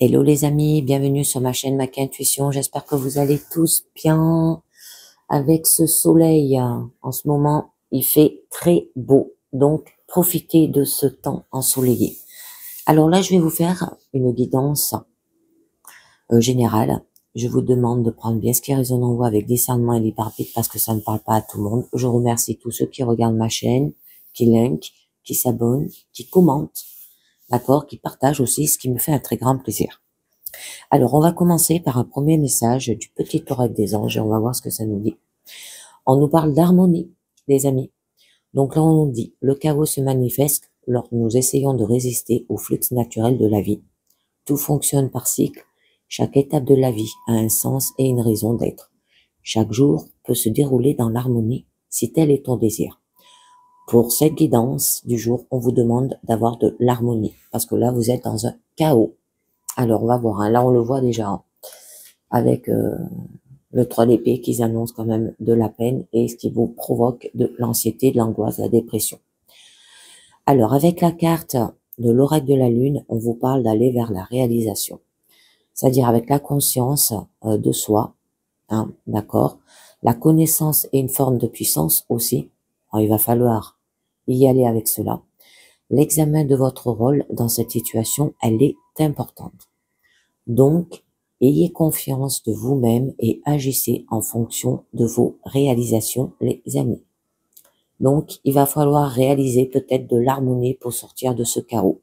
Hello les amis, bienvenue sur ma chaîne Mac Intuition. J'espère que vous allez tous bien avec ce soleil. En ce moment, il fait très beau, donc profitez de ce temps ensoleillé. Alors là, je vais vous faire une guidance générale. Je vous demande de prendre bien ce qui résonne en vous avec discernement et libre arbitre parce que ça ne parle pas à tout le monde. Je remercie tous ceux qui regardent ma chaîne, qui linkent, qui s'abonnent, qui commentent, d'accord, qui partagent aussi, ce qui me fait un très grand plaisir. Alors, on va commencer par un premier message du petit oracle des anges et on va voir ce que ça nous dit. On nous parle d'harmonie, les amis. Donc là, on nous dit, le chaos se manifeste lorsque nous essayons de résister au flux naturel de la vie. Tout fonctionne par cycle. Chaque étape de la vie a un sens et une raison d'être. Chaque jour peut se dérouler dans l'harmonie si tel est ton désir. Pour cette guidance du jour, on vous demande d'avoir de l'harmonie parce que là, vous êtes dans un chaos. Alors, on va voir. Là, on le voit déjà avec le 3 d'épée qui annonce quand même de la peine et ce qui vous provoque de l'anxiété, de l'angoisse, de la dépression. Alors, avec la carte de l'oracle de la lune, on vous parle d'aller vers la réalisation. C'est-à-dire avec la conscience de soi, hein, d'accord. La connaissance est une forme de puissance aussi. Alors, il va falloir y aller avec cela. L'examen de votre rôle dans cette situation, elle est importante. Donc, ayez confiance de vous-même et agissez en fonction de vos réalisations, les amis. Donc, il va falloir réaliser peut-être de l'harmonie pour sortir de ce chaos.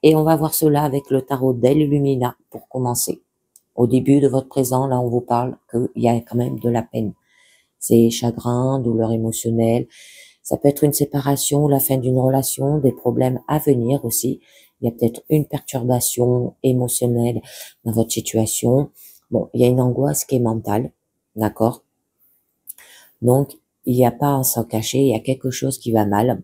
Et on va voir cela avec le tarot d'Illumina pour commencer. Au début de votre présent, là, on vous parle qu'il y a quand même de la peine. C'est chagrin, douleur émotionnelle. Ça peut être une séparation, la fin d'une relation, des problèmes à venir aussi. Il y a peut-être une perturbation émotionnelle dans votre situation. Bon, il y a une angoisse qui est mentale, d'accord? Donc, il n'y a pas à s'en cacher, il y a quelque chose qui va mal.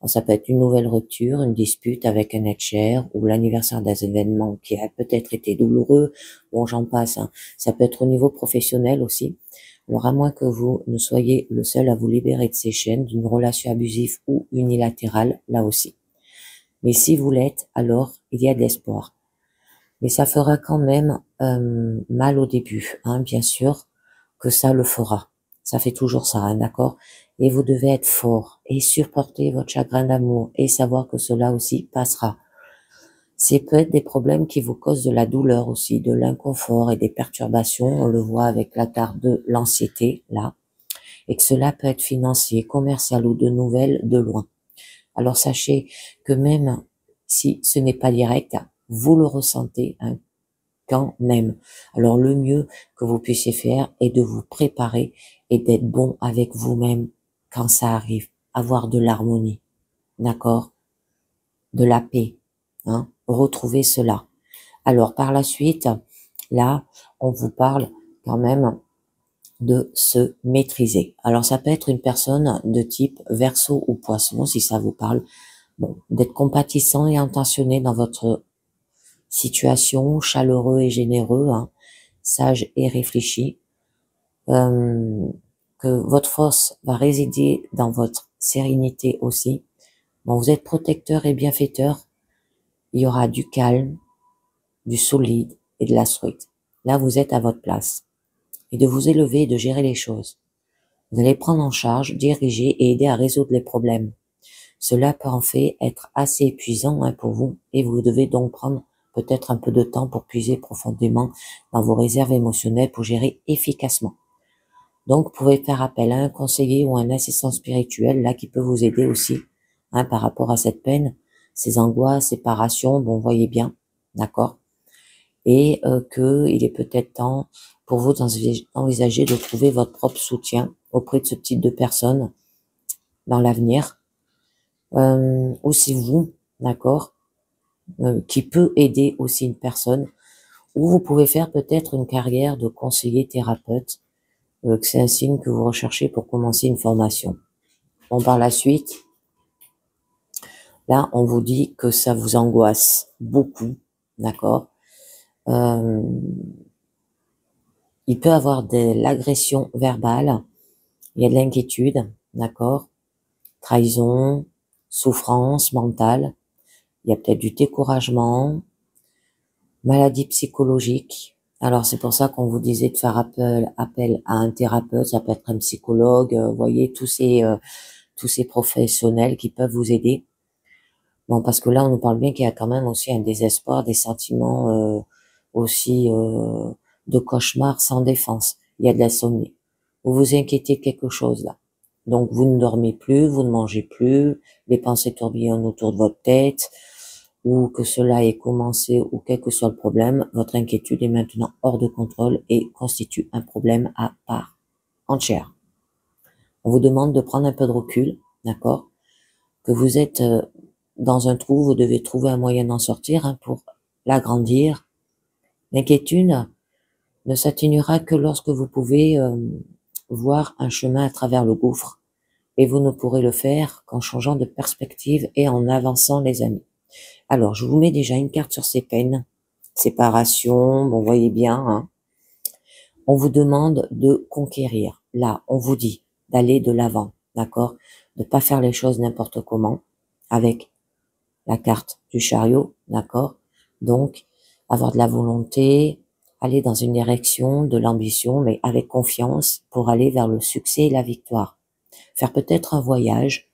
Bon, ça peut être une nouvelle rupture, une dispute avec un être cher ou l'anniversaire d'un événement qui a peut-être été douloureux. Bon, j'en passe, hein. Ça peut être au niveau professionnel aussi. Alors, à moins que vous ne soyez le seul à vous libérer de ces chaînes, d'une relation abusive ou unilatérale, là aussi. Mais si vous l'êtes, alors il y a de l'espoir. Mais ça fera quand même mal au début, hein, bien sûr que ça le fera. Ça fait toujours ça, hein, d'accord? Et vous devez être fort et supporter votre chagrin d'amour et savoir que cela aussi passera. C'est peut-être des problèmes qui vous causent de la douleur aussi, de l'inconfort et des perturbations. On le voit avec la carte de l'anxiété, là. Et que cela peut être financier, commercial ou de nouvelles de loin. Alors sachez que même si ce n'est pas direct, vous le ressentez, hein, quand même. Alors le mieux que vous puissiez faire est de vous préparer et d'être bon avec vous-même quand ça arrive. Avoir de l'harmonie, d'accord? De la paix, hein? Retrouver cela. Alors par la suite, là, on vous parle quand même de se maîtriser. Alors ça peut être une personne de type Verseau ou Poisson, si ça vous parle. Bon, d'être compatissant et intentionné dans votre situation, chaleureux et généreux, hein, sage et réfléchi, que votre force va résider dans votre sérénité aussi. Bon, vous êtes protecteur et bienfaiteur. Il y aura du calme, du solide et de la structure. Là, vous êtes à votre place. Et de vous élever et de gérer les choses. Vous allez prendre en charge, diriger et aider à résoudre les problèmes. Cela peut en fait être assez épuisant, hein, pour vous et vous devez donc prendre peut-être un peu de temps pour puiser profondément dans vos réserves émotionnelles pour gérer efficacement. Donc, vous pouvez faire appel à un conseiller ou un assistant spirituel là qui peut vous aider aussi, hein, par rapport à cette peine, ces angoisses, séparations, bon, voyez bien, d'accord? Et que il est peut-être temps pour vous d'envisager de trouver votre propre soutien auprès de ce type de personnes dans l'avenir. Aussi vous, d'accord, qui peut aider aussi une personne, ou vous pouvez faire peut-être une carrière de conseiller thérapeute, que c'est un signe que vous recherchez pour commencer une formation. Bon, par la suite, là, on vous dit que ça vous angoisse beaucoup, d'accord. Il peut avoir de l'agression verbale, il y a de l'inquiétude, d'accord, trahison, souffrance mentale, il y a peut-être du découragement, Maladie psychologique. Alors c'est pour ça qu'on vous disait de faire appel à un thérapeute, ça peut être un psychologue, vous voyez, tous ces professionnels qui peuvent vous aider. Bon, parce que là, on nous parle bien qu'il y a quand même aussi un désespoir, des sentiments aussi de cauchemar sans défense. Il y a de l'insomnie. Vous vous inquiétez de quelque chose là. Donc vous ne dormez plus, vous ne mangez plus, les pensées tourbillonnent autour de votre tête, ou que cela ait commencé, ou quel que soit le problème, votre inquiétude est maintenant hors de contrôle et constitue un problème à part entière. On vous demande de prendre un peu de recul, d'accord? Que vous êtes dans un trou, vous devez trouver un moyen d'en sortir hein, pour l'agrandir. L'inquiétude ne s'atténuera que lorsque vous pouvez voir un chemin à travers le gouffre. Et vous ne pourrez le faire qu'en changeant de perspective et en avançant, les amis. Alors, je vous mets déjà une carte sur ces peines. Séparation, bon, vous voyez bien. Hein. On vous demande de conquérir. Là, on vous dit d'aller de l'avant, d'accord? De pas faire les choses n'importe comment, avec la carte du chariot, d'accord? Donc, avoir de la volonté, aller dans une direction, de l'ambition, mais avec confiance pour aller vers le succès et la victoire. Faire peut-être un voyage.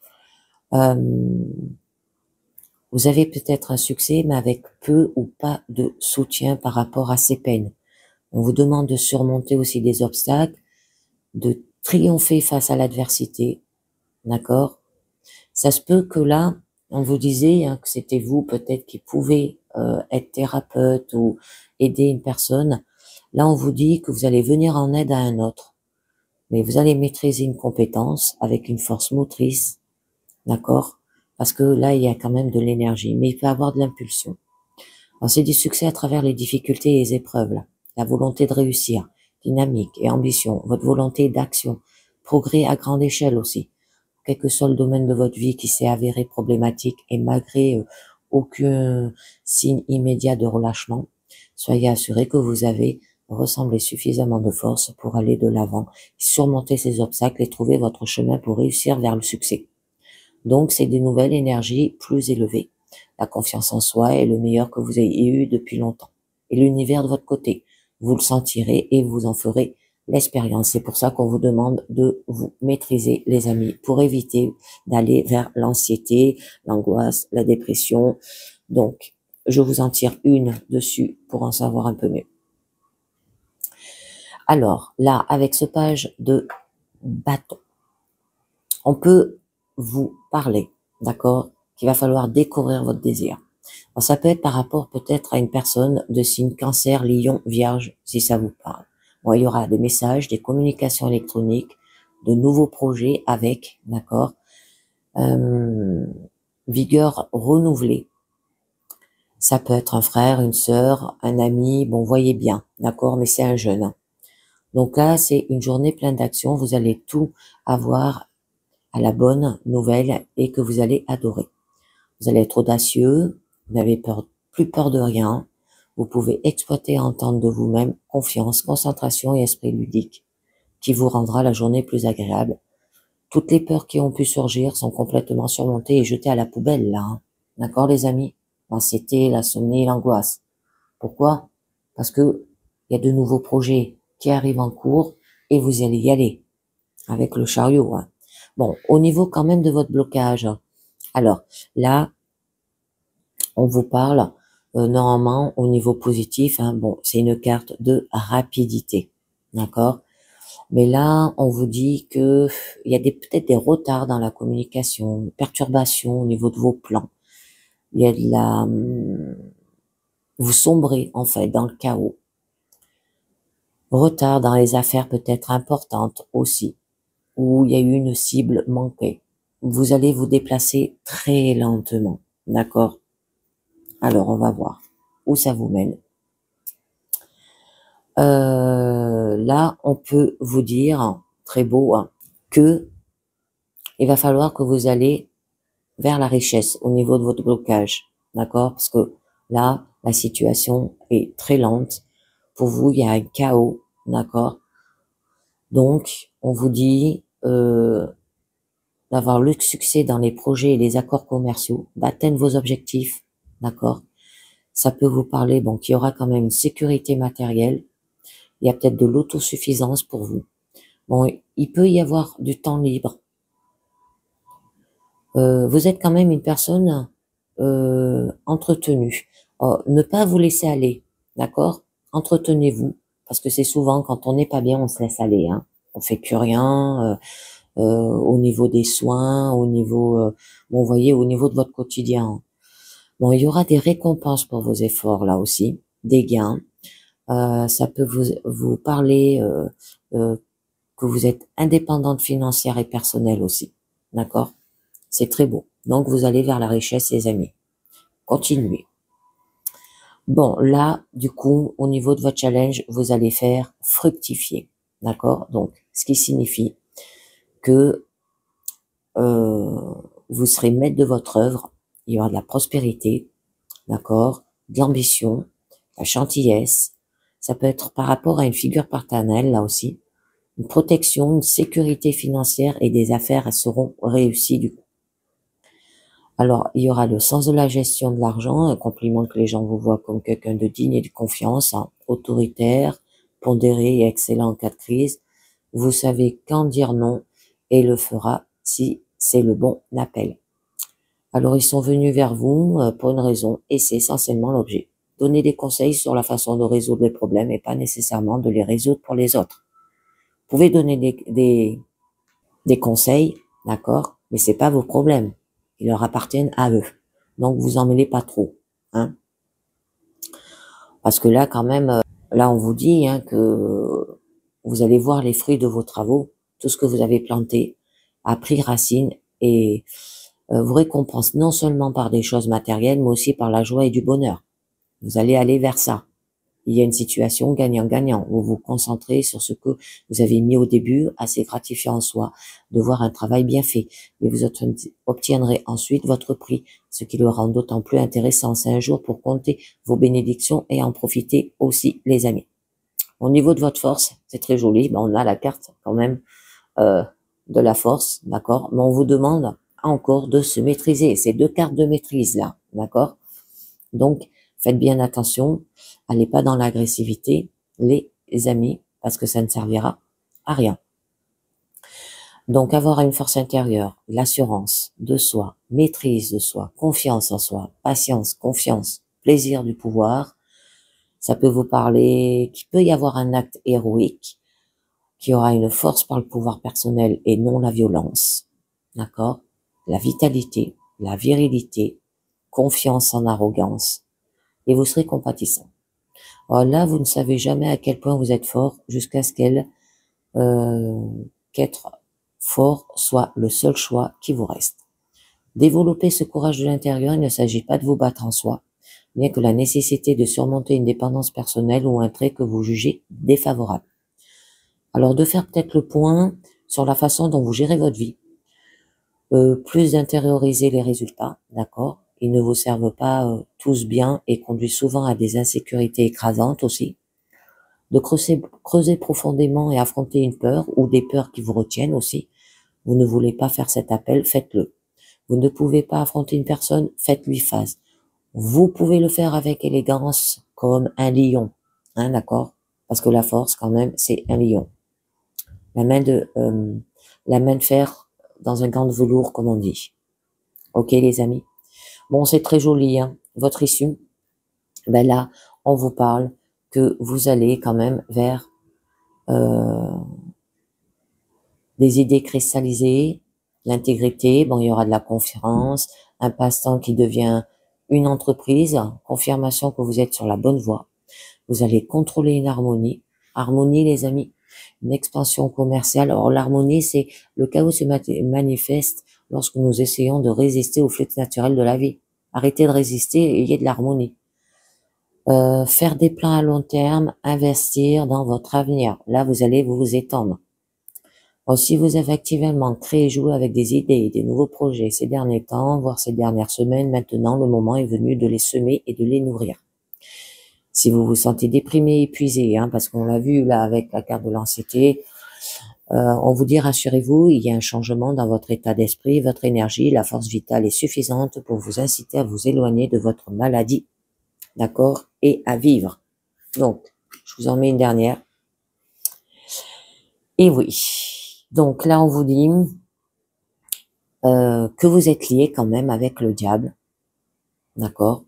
Vous avez peut-être un succès, mais avec peu ou pas de soutien par rapport à ces peines. On vous demande de surmonter aussi des obstacles, de triompher face à l'adversité, d'accord? Ça se peut que là, on vous disait hein, que c'était vous peut-être qui pouvez être thérapeute ou aider une personne. Là, on vous dit que vous allez venir en aide à un autre, mais vous allez maîtriser une compétence avec une force motrice, d'accord? Parce que là, il y a quand même de l'énergie, mais il peut y avoir de l'impulsion. Alors, c'est du succès à travers les difficultés et les épreuves, là. La volonté de réussir, dynamique et ambition, votre volonté d'action, progrès à grande échelle aussi, quel que soit le domaine de votre vie qui s'est avéré problématique et malgré aucun signe immédiat de relâchement, soyez assurés que vous avez rassemblé suffisamment de force pour aller de l'avant, surmonter ces obstacles et trouver votre chemin pour réussir vers le succès. Donc, c'est des nouvelles énergies plus élevées. La confiance en soi est le meilleur que vous ayez eu depuis longtemps. Et l'univers de votre côté, vous le sentirez et vous en ferez l'expérience. C'est pour ça qu'on vous demande de vous maîtriser, les amis, pour éviter d'aller vers l'anxiété, l'angoisse, la dépression. Donc, je vous en tire une dessus pour en savoir un peu mieux. Alors, là, avec ce page de bâton, on peut vous parler, d'accord, qu'il va falloir découvrir votre désir. Alors, ça peut être par rapport peut-être à une personne de signe cancer, lion, vierge, si ça vous parle. Bon, il y aura des messages, des communications électroniques, de nouveaux projets avec, d'accord, vigueur renouvelée. Ça peut être un frère, une sœur, un ami, bon, voyez bien, d'accord, mais c'est un jeune. Hein. Donc là, c'est une journée pleine d'action, vous allez tout avoir à la bonne nouvelle et que vous allez adorer. Vous allez être audacieux, vous n'avez plus peur de rien, vous pouvez exploiter et entendre de vous-même confiance, concentration et esprit ludique qui vous rendra la journée plus agréable. Toutes les peurs qui ont pu surgir sont complètement surmontées et jetées à la poubelle là. Hein. D'accord les amis? L'anxiété, l'insomnie, l'angoisse. Pourquoi? Parce que il y a de nouveaux projets qui arrivent en cours et vous allez y aller avec le chariot. Hein. Bon, au niveau quand même de votre blocage. Alors là, on vous parle normalement au niveau positif. Hein, bon, c'est une carte de rapidité, d'accord. Mais là, on vous dit que il y a peut-être des retards dans la communication, perturbations au niveau de vos plans. Il y a de la, vous sombrez en fait dans le chaos. Retard dans les affaires peut-être importantes aussi, où il y a eu une cible manquée. Vous allez vous déplacer très lentement, d'accord? Alors, on va voir où ça vous mène. Là, on peut vous dire, très beau, hein, que il va falloir que vous allez vers la richesse au niveau de votre blocage, d'accord? Parce que là, la situation est très lente. Pour vous, il y a un chaos, d'accord? Donc, on vous dit d'avoir le succès dans les projets et les accords commerciaux, d'atteindre vos objectifs, d'accord? Ça peut vous parler, bon, qu'il y aura quand même une sécurité matérielle. Il y a peut-être de l'autosuffisance pour vous. Bon, il peut y avoir du temps libre. Vous êtes quand même une personne entretenue. Ne pas vous laisser aller, d'accord? Entretenez-vous, parce que c'est souvent quand on n'est pas bien, on se laisse aller. Hein. On fait plus rien au niveau des soins, au niveau, bon, vous voyez, au niveau de votre quotidien. Bon, il y aura des récompenses pour vos efforts là aussi, des gains. Ça peut vous parler que vous êtes indépendante financière et personnelle aussi, d'accord? C'est très beau. Donc, vous allez vers la richesse, les amis. Continuez. Bon, là, du coup, au niveau de votre challenge, vous allez faire fructifier. D'accord? Donc, ce qui signifie que vous serez maître de votre œuvre. Il y aura de la prospérité, d'accord? De l'ambition, de la gentillesse. Ça peut être par rapport à une figure paternelle, là aussi. Une protection, une sécurité financière et des affaires, elles seront réussies du coup. Alors, il y aura le sens de la gestion de l'argent, un compliment que les gens vous voient comme quelqu'un de digne et de confiance, hein, autoritaire, pondéré et excellent en cas de crise. Vous savez quand dire non et le fera si c'est le bon appel. Alors, ils sont venus vers vous pour une raison et c'est essentiellement l'objet. Donner des conseils sur la façon de résoudre les problèmes et pas nécessairement de les résoudre pour les autres. Vous pouvez donner des conseils, d'accord, mais c'est pas vos problèmes. Ils leur appartiennent à eux. Donc, vous en mêlez pas trop, hein. Parce que là, quand même, là, on vous dit, hein, que vous allez voir les fruits de vos travaux, tout ce que vous avez planté a pris racine et vous récompense non seulement par des choses matérielles, mais aussi par la joie et du bonheur. Vous allez aller vers ça. Il y a une situation gagnant-gagnant. Vous vous concentrez sur ce que vous avez mis au début, assez gratifiant en soi, de voir un travail bien fait. Mais vous obtiendrez ensuite votre prix, ce qui le rend d'autant plus intéressant. C'est un jour pour compter vos bénédictions et en profiter aussi, les amis. Au niveau de votre force, c'est très joli. Ben, on a la carte quand même de la force, d'accord? Mais on vous demande encore de se maîtriser. C'est 2 cartes de maîtrise là, d'accord? Donc, faites bien attention, allez pas dans l'agressivité, les amis, parce que ça ne servira à rien. Donc, avoir une force intérieure, l'assurance de soi, maîtrise de soi, confiance en soi, patience, confiance, plaisir du pouvoir, ça peut vous parler qu'il peut y avoir un acte héroïque, qui aura une force par le pouvoir personnel et non la violence, d'accord? La vitalité, la virilité, confiance en arrogance, et vous serez compatissant. Alors là, vous ne savez jamais à quel point vous êtes fort jusqu'à ce qu'être fort soit le seul choix qui vous reste. Développer ce courage de l'intérieur, il ne s'agit pas de vous battre en soi, bien que la nécessité de surmonter une dépendance personnelle ou un trait que vous jugez défavorable. Alors de faire peut-être le point sur la façon dont vous gérez votre vie, plus d'intérioriser les résultats, d'accord? Ils ne vous servent pas tous bien et conduisent souvent à des insécurités écrasantes aussi. De creuser profondément et affronter une peur ou des peurs qui vous retiennent aussi. Vous ne voulez pas faire cet appel, faites-le. Vous ne pouvez pas affronter une personne, faites-lui face. Vous pouvez le faire avec élégance comme un lion, hein, d'accord? Parce que la force, quand même, c'est un lion. La main de fer dans un gant de velours, comme on dit. Ok, les amis? Bon, c'est très joli, hein, votre issue. Ben là, on vous parle que vous allez quand même vers des idées cristallisées, l'intégrité, bon, il y aura de la confiance, un passe-temps qui devient une entreprise, confirmation que vous êtes sur la bonne voie. Vous allez contrôler une harmonie. Harmonie, les amis, une expansion commerciale. Or, l'harmonie, c'est le chaos se manifeste lorsque nous essayons de résister au flux naturel de la vie. Arrêtez de résister et ayez de l'harmonie. Faire des plans à long terme, investir dans votre avenir. Là, vous allez vous étendre. Or, si vous avez activement créé et joué avec des idées et des nouveaux projets ces derniers temps, voire ces dernières semaines, maintenant, le moment est venu de les semer et de les nourrir. Si vous vous sentez déprimé, épuisé, hein, parce qu'on l'a vu là avec la carte de l'anxiété, on vous dit rassurez-vous, il y a un changement dans votre état d'esprit, votre énergie, la force vitale est suffisante pour vous inciter à vous éloigner de votre maladie d'accord, et à vivre. Donc, je vous en mets une dernière. Et oui, donc là, on vous dit que vous êtes lié quand même avec le diable, d'accord.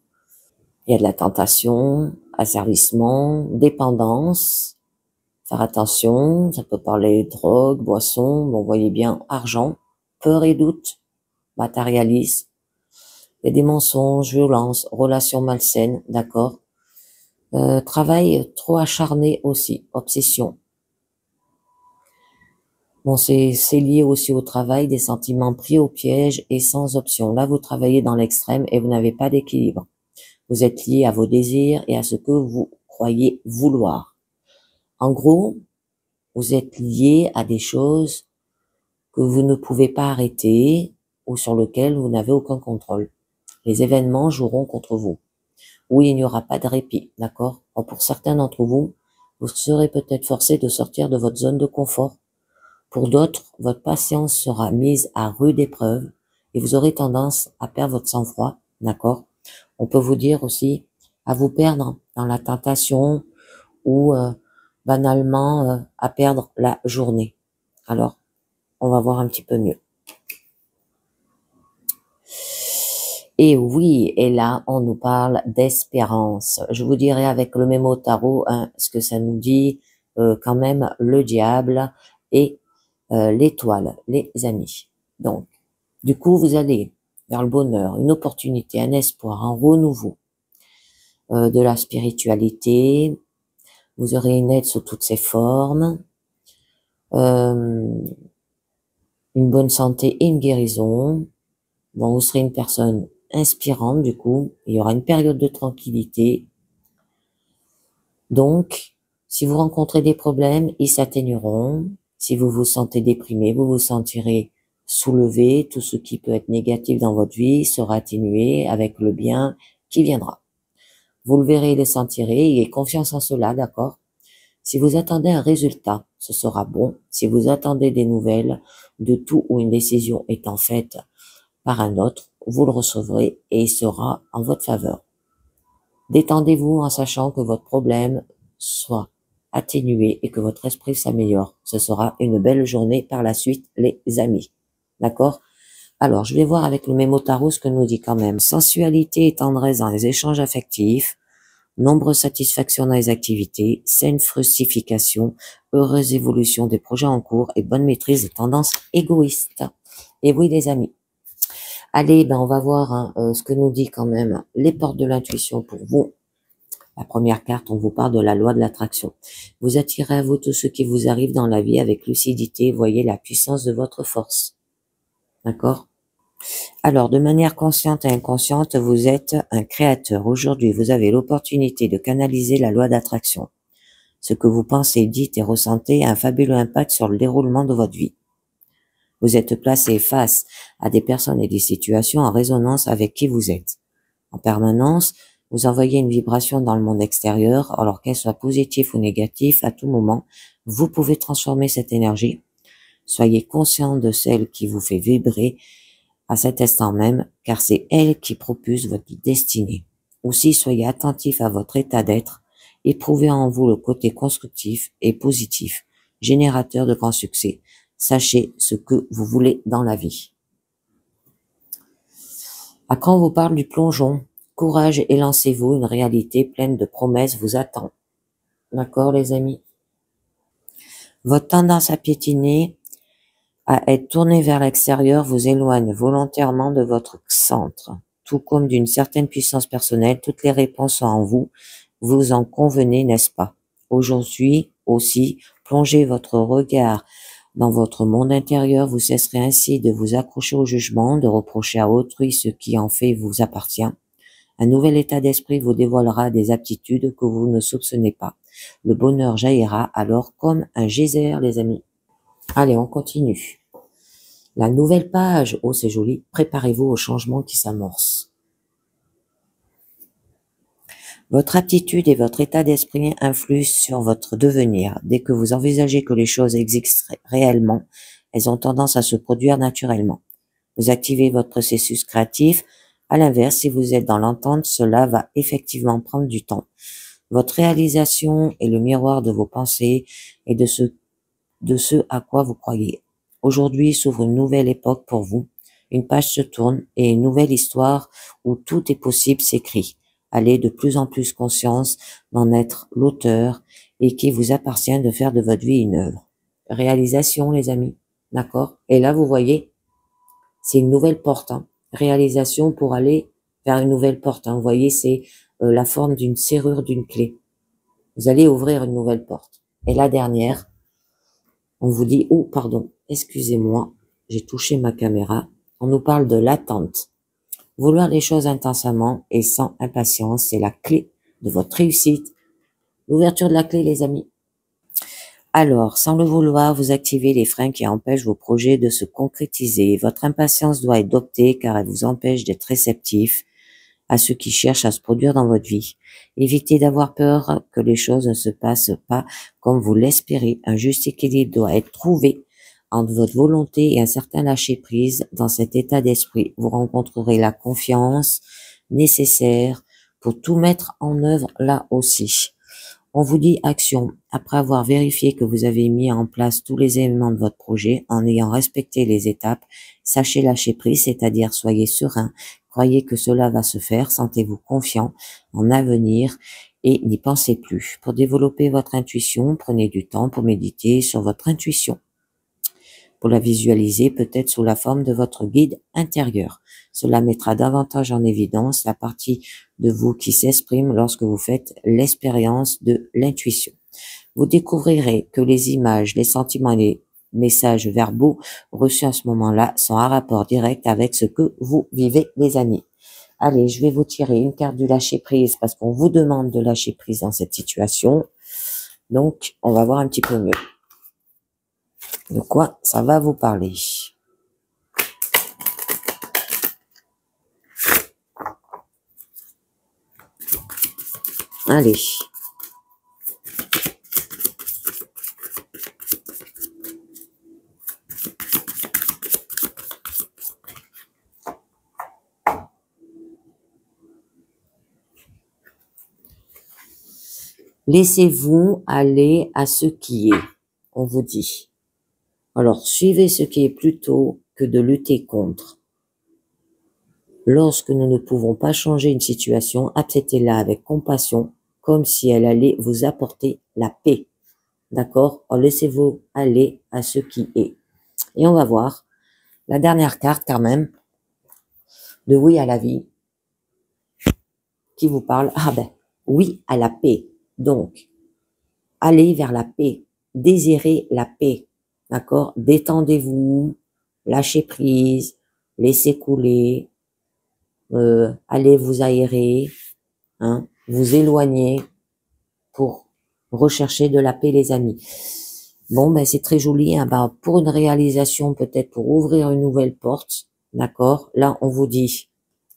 Il y a de la tentation, asservissement, dépendance, faire attention, ça peut parler drogue, boisson, bon, vous voyez bien, argent, peur et doute, matérialisme, il y a des mensonges, violences, relations malsaines, d'accord. Travail trop acharné aussi, obsession. Bon, c'est lié aussi au travail, des sentiments pris au piège et sans option. Là, vous travaillez dans l'extrême et vous n'avez pas d'équilibre. Vous êtes lié à vos désirs et à ce que vous croyez vouloir. En gros, vous êtes lié à des choses que vous ne pouvez pas arrêter ou sur lesquelles vous n'avez aucun contrôle. Les événements joueront contre vous. Oui, il n'y aura pas de répit, d'accord? Pour certains d'entre vous, vous serez peut-être forcé de sortir de votre zone de confort. Pour d'autres, votre patience sera mise à rude épreuve et vous aurez tendance à perdre votre sang-froid, d'accord? On peut vous dire aussi à vous perdre dans la tentation ou banalement à perdre la journée. Alors, on va voir un petit peu mieux. Et oui, et là, on nous parle d'espérance. Je vous dirai avec le mémo tarot ce que ça nous dit quand même le diable et l'étoile, les amis. Donc, du coup, vous allez vers le bonheur, une opportunité, un espoir, un renouveau de la spiritualité. Vous aurez une aide sous toutes ses formes, une bonne santé et une guérison. Bon, vous serez une personne inspirante, du coup. Il y aura une période de tranquillité. Donc, si vous rencontrez des problèmes, ils s'atténueront. Si vous vous sentez déprimé, vous vous sentirez soulevé. Tout ce qui peut être négatif dans votre vie sera atténué avec le bien qui viendra. Vous le verrez et le sentirez. Ayez confiance en cela, d'accord? Si vous attendez un résultat, ce sera bon. Si vous attendez des nouvelles de tout ou une décision étant faite par un autre, vous le recevrez et il sera en votre faveur. Détendez-vous en sachant que votre problème soit atténué et que votre esprit s'améliore. Ce sera une belle journée par la suite, les amis. D'accord? Alors, je vais voir avec le mémo tarot ce que nous dit quand même. Sensualité et tendresse dans les échanges affectifs, nombreuses satisfactions dans les activités, saine fructification, heureuse évolution des projets en cours et bonne maîtrise des tendances égoïstes. Et oui, les amis. Allez, on va voir ce que nous dit quand même les portes de l'intuition pour vous. La première carte, on vous parle de la loi de l'attraction. Vous attirez à vous tout ce qui vous arrive dans la vie avec lucidité. Voyez la puissance de votre force. D'accord? Alors, de manière consciente et inconsciente, vous êtes un créateur. Aujourd'hui, vous avez l'opportunité de canaliser la loi d'attraction. Ce que vous pensez, dites et ressentez a un fabuleux impact sur le déroulement de votre vie. Vous êtes placé face à des personnes et des situations en résonance avec qui vous êtes. En permanence, vous envoyez une vibration dans le monde extérieur, alors qu'elle soit positive ou négative, à tout moment, vous pouvez transformer cette énergie. Soyez conscient de celle qui vous fait vibrer à cet instant même, car c'est elle qui propulse votre destinée. Aussi, soyez attentif à votre état d'être, éprouvez en vous le côté constructif et positif, générateur de grands succès. Sachez ce que vous voulez dans la vie. Après, on vous parle du plongeon. Courage et lancez-vous, une réalité pleine de promesses vous attend. D'accord, les amis? Votre tendance à piétiner, à être tourné vers l'extérieur, vous éloigne volontairement de votre centre. Tout comme d'une certaine puissance personnelle, toutes les réponses sont en vous. Vous en convenez, n'est-ce pas? Aujourd'hui aussi, plongez votre regard dans votre monde intérieur, vous cesserez ainsi de vous accrocher au jugement, de reprocher à autrui ce qui en fait vous appartient. Un nouvel état d'esprit vous dévoilera des aptitudes que vous ne soupçonnez pas. Le bonheur jaillira alors comme un geyser, les amis. Allez, on continue. La nouvelle page, oh c'est joli, préparez-vous au changement qui s'amorce. Votre aptitude et votre état d'esprit influent sur votre devenir. Dès que vous envisagez que les choses existent réellement, elles ont tendance à se produire naturellement. Vous activez votre processus créatif À l'inverse, si vous êtes dans l'entente, cela va effectivement prendre du temps. Votre réalisation est le miroir de vos pensées et de ce à quoi vous croyez. Aujourd'hui s'ouvre une nouvelle époque pour vous. Une page se tourne et une nouvelle histoire où tout est possible s'écrit. Allez de plus en plus conscience d'en être l'auteur et qu'il vous appartient de faire de votre vie une œuvre. Réalisation, les amis. D'accord? Et là, vous voyez, c'est une nouvelle porte. Hein. Réalisation pour aller vers une nouvelle porte. Hein. Vous voyez, c'est la forme d'une serrure d'une clé. Vous allez ouvrir une nouvelle porte. Et la dernière, on vous dit, oh, pardon, excusez-moi, j'ai touché ma caméra. On nous parle de l'attente. Vouloir les choses intensément et sans impatience, c'est la clé de votre réussite. L'ouverture de la clé, les amis. Alors, sans le vouloir, vous activez les freins qui empêchent vos projets de se concrétiser. Votre impatience doit être doptée car elle vous empêche d'être réceptif à ce qui cherche à se produire dans votre vie. Évitez d'avoir peur que les choses ne se passent pas comme vous l'espérez. Un juste équilibre doit être trouvé entre votre volonté et un certain lâcher-prise. Dans cet état d'esprit, vous rencontrerez la confiance nécessaire pour tout mettre en œuvre là aussi. On vous dit action après avoir vérifié que vous avez mis en place tous les éléments de votre projet en ayant respecté les étapes. Sachez lâcher prise, c'est-à-dire soyez serein, croyez que cela va se faire, sentez-vous confiant en avenir et n'y pensez plus. Pour développer votre intuition, prenez du temps pour méditer sur votre intuition. Pour la visualiser peut-être sous la forme de votre guide intérieur. Cela mettra davantage en évidence la partie de vous qui s'exprime lorsque vous faites l'expérience de l'intuition. Vous découvrirez que les images, les sentiments et les messages verbaux reçus à ce moment-là sont en rapport direct avec ce que vous vivez, les amis. Allez, je vais vous tirer une carte du lâcher-prise parce qu'on vous demande de lâcher prise dans cette situation. Donc, on va voir un petit peu mieux de quoi ça va vous parler. Allez. Laissez-vous aller à ce qui est, on vous dit. Alors, suivez ce qui est plutôt que de lutter contre. Lorsque nous ne pouvons pas changer une situation, acceptez-la avec compassion, comme si elle allait vous apporter la paix. D'accord? Laissez-vous aller à ce qui est. Et on va voir la dernière carte quand même, de oui à la vie, qui vous parle, oui à la paix. Donc, allez vers la paix, désirez la paix. D'accord? Détendez-vous, lâchez prise, laissez couler, allez vous aérer, hein, vous éloigner pour rechercher de la paix, les amis. Bon, ben c'est très joli, hein, pour une réalisation, peut-être pour ouvrir une nouvelle porte, d'accord? Là, on vous dit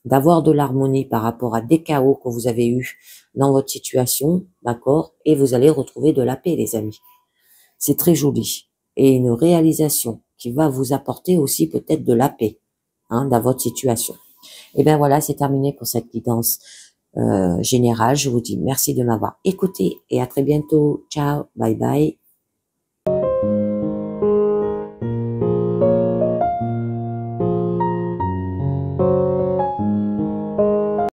d'avoir de l'harmonie par rapport à des chaos que vous avez eu dans votre situation, d'accord? Et vous allez retrouver de la paix, les amis. C'est très joli. Et une réalisation qui va vous apporter aussi peut-être de la paix, hein, dans votre situation. Et bien voilà, c'est terminé pour cette guidance générale. Je vous dis merci de m'avoir écouté et à très bientôt. Ciao, bye bye.